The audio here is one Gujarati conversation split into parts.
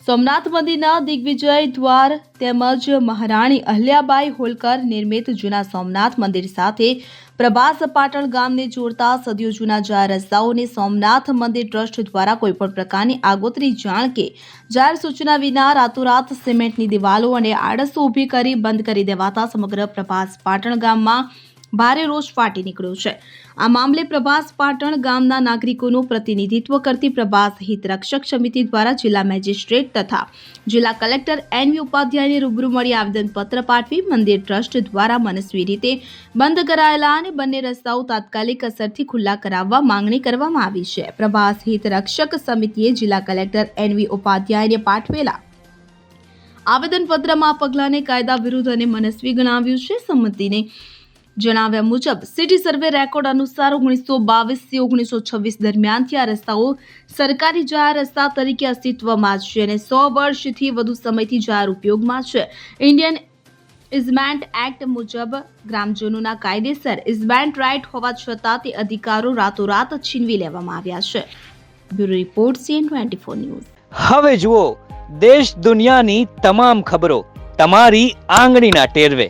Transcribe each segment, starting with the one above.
સોમનાથ મંદિરના દિગ્વિજય દ્વાર તેમજ મહારાણી અહલ્યાબાઈ હોલકર નિર્મિત જૂના સોમનાથ મંદિર સાથે પ્રભાસ પાટણ ગામને જોડતા સદીઓ જૂના જાહેર રસ્તાઓને સોમનાથ મંદિર ટ્રસ્ટ દ્વારા કોઈપણ પ્રકારની આગોતરી જાણ કે જાહેર સૂચના વિના રાતોરાત સિમેન્ટની દિવાલો અને આડસો ઊભી કરી બંધ કરી દેવાતા સમગ્ર પ્રભાસ પાટણ ગામમાં ભારે રોષ ફાટી નીકળ્યો છે। આ મામલે પ્રભાસ પાટણ ગામના નાગરિકોનું પ્રતિનિધિત્વ કરતી પ્રભાસ હિત રક્ષક સમિતિ દ્વારા જિલ્લા મેજિસ્ટ્રેટ તથા જિલ્લા કલેક્ટર એનવી ઉપાધ્યાયને રૂબરૂ મળી આવેદનપત્ર પાઠવી મંદિર ટ્રસ્ટ દ્વારા મનસ્વી રીતે બંધ કરાયેલા અને બંને રસ્તાઓ તાત્કાલિક અસરથી ખુલ્લા કરાવવા માંગણી કરવામાં આવી છે। પ્રભાસ હિત રક્ષક સમિતિએ જિલ્લા કલેક્ટર એનવી ઉપાધ્યાયને પાઠવેલા આવેદનપત્રમાં આ પગલાંને કાયદા વિરુદ્ધ અને મનસ્વી ગણાવ્યું છે। સમિતિને જણાવ્યા મુજબ સિટી સર્વે રેકોર્ડ અનુસાર 1922 થી 1926 દરમિયાનથી આ રસ્તાઓ સરકારી જાહેર રસ્તા તરીકે અસ્તિત્વમાં છે અને 100 વર્ષથી વધુ સમયથી જાહેર ઉપયોગમાં છે। ઇન્ડિયન ઇઝમેન્ટ એક્ટ મુજબ ગ્રામજનોના કાયદેસર ઇઝમેન્ટ રાઇટ હોવા છતાં તે અધિકારો રાતોરાત છીનવી લેવામાં આવ્યા છે। Bureau report CN24 news. હવે જુઓ દેશ દુનિયાની તમામ ખબરો તમારી આંગળીના ટેરવે।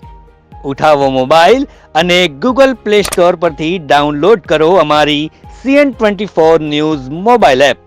ઉઠાવો મોબાઈલ અને ગૂગલ પ્લે સ્ટોર પરથી ડાઉનલોડ કરો અમારી CN24 ન્યૂઝ મોબાઈલ એપ।